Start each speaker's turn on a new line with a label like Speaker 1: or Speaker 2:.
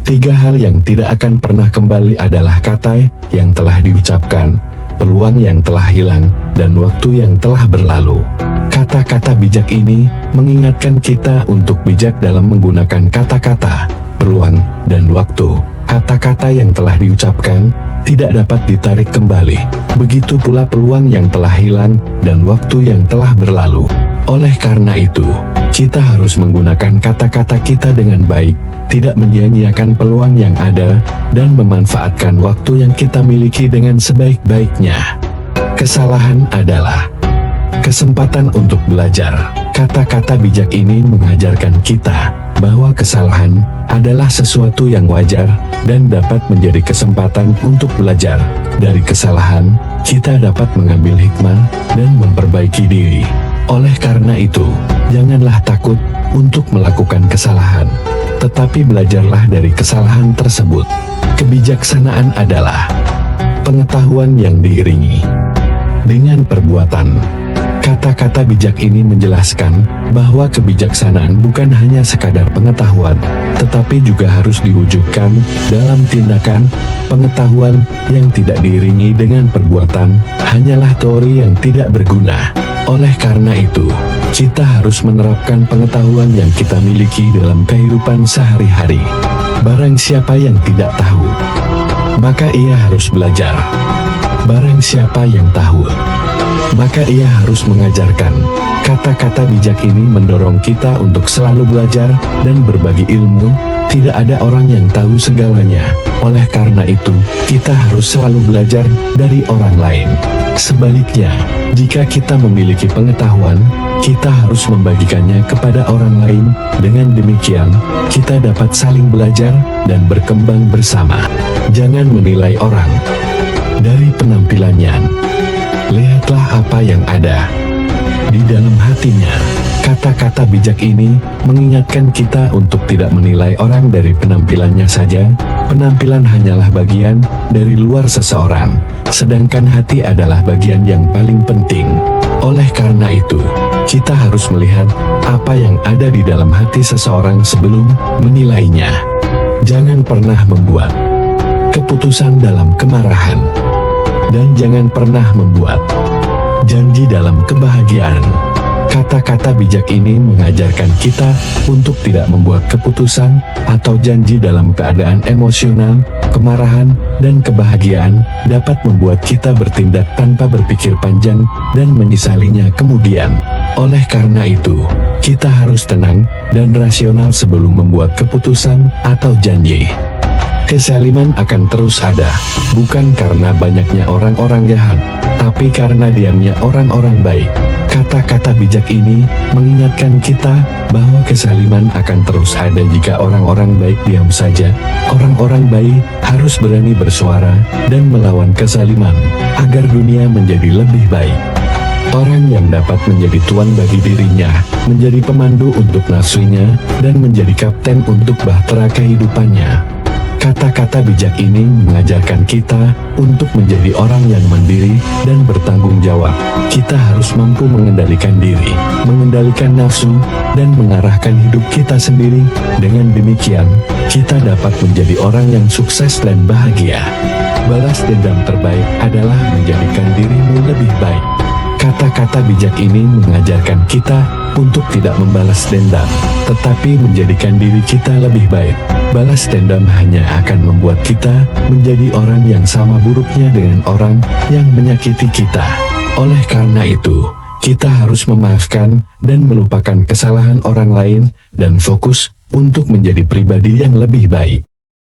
Speaker 1: Tiga hal yang tidak akan pernah kembali adalah kata yang telah diucapkan, peluang yang telah hilang, dan waktu yang telah berlalu. Kata-kata bijak ini mengingatkan kita untuk bijak dalam menggunakan kata-kata, peluang, dan waktu. Kata-kata yang telah diucapkan tidak dapat ditarik kembali. Begitu pula peluang yang telah hilang dan waktu yang telah berlalu. Oleh karena itu, kita harus menggunakan kata-kata kita dengan baik, tidak menyia-nyiakan peluang yang ada, dan memanfaatkan waktu yang kita miliki dengan sebaik-baiknya. Kesalahan adalah kesempatan untuk belajar. Kata-kata bijak ini mengajarkan kita bahwa kesalahan adalah sesuatu yang wajar dan dapat menjadi kesempatan untuk belajar. Dari kesalahan, kita dapat mengambil hikmah dan memperbaiki diri. Oleh karena itu, janganlah takut untuk melakukan kesalahan, tetapi belajarlah dari kesalahan tersebut. Kebijaksanaan adalah pengetahuan yang diiringi dengan perbuatan. Kata-kata bijak ini menjelaskan bahwa kebijaksanaan bukan hanya sekadar pengetahuan, tetapi juga harus diwujudkan dalam tindakan. Pengetahuan yang tidak diiringi dengan perbuatan hanyalah teori yang tidak berguna. Oleh karena itu, kita harus menerapkan pengetahuan yang kita miliki dalam kehidupan sehari-hari. Barang siapa yang tidak tahu, maka ia harus belajar. Barang siapa yang tahu, maka ia harus mengajarkan. Kata-kata bijak ini mendorong kita untuk selalu belajar dan berbagi ilmu. Tidak ada orang yang tahu segalanya. Oleh karena itu, kita harus selalu belajar dari orang lain. Sebaliknya, jika kita memiliki pengetahuan, kita harus membagikannya kepada orang lain. Dengan demikian, kita dapat saling belajar dan berkembang bersama. Jangan menilai orang dari penampilannya. Lihatlah apa yang ada di dalam hatinya. Kata-kata bijak ini mengingatkan kita untuk tidak menilai orang dari penampilannya saja. Penampilan hanyalah bagian dari luar seseorang, sedangkan hati adalah bagian yang paling penting. Oleh karena itu, kita harus melihat apa yang ada di dalam hati seseorang sebelum menilainya. Jangan pernah membuat keputusan dalam kemarahan, dan jangan pernah membuat janji dalam kebahagiaan. Kata-kata bijak ini mengajarkan kita untuk tidak membuat keputusan atau janji dalam keadaan emosional. Kemarahan dan kebahagiaan dapat membuat kita bertindak tanpa berpikir panjang dan menyesalinya kemudian. Oleh karena itu, kita harus tenang dan rasional sebelum membuat keputusan atau janji. Kesaliman akan terus ada, bukan karena banyaknya orang-orang jahat, tapi karena diamnya orang-orang baik. Kata-kata bijak ini mengingatkan kita bahwa kesaliman akan terus ada jika orang-orang baik diam saja. Orang-orang baik harus berani bersuara dan melawan kesaliman, agar dunia menjadi lebih baik. Orang yang dapat menjadi tuan bagi dirinya, menjadi pemandu untuk nafsunya, dan menjadi kapten untuk bahtera kehidupannya. Kata-kata bijak ini mengajarkan kita untuk menjadi orang yang mandiri dan bertanggung jawab. Kita harus mampu mengendalikan diri, mengendalikan nafsu, dan mengarahkan hidup kita sendiri. Dengan demikian, kita dapat menjadi orang yang sukses dan bahagia. Balas dendam terbaik adalah menjadikan dirimu lebih baik. Kata-kata bijak ini mengajarkan kita untuk tidak membalas dendam, tetapi menjadikan diri kita lebih baik. Balas dendam hanya akan membuat kita menjadi orang yang sama buruknya dengan orang yang menyakiti kita. Oleh karena itu, kita harus memaafkan dan melupakan kesalahan orang lain dan fokus untuk menjadi pribadi yang lebih baik.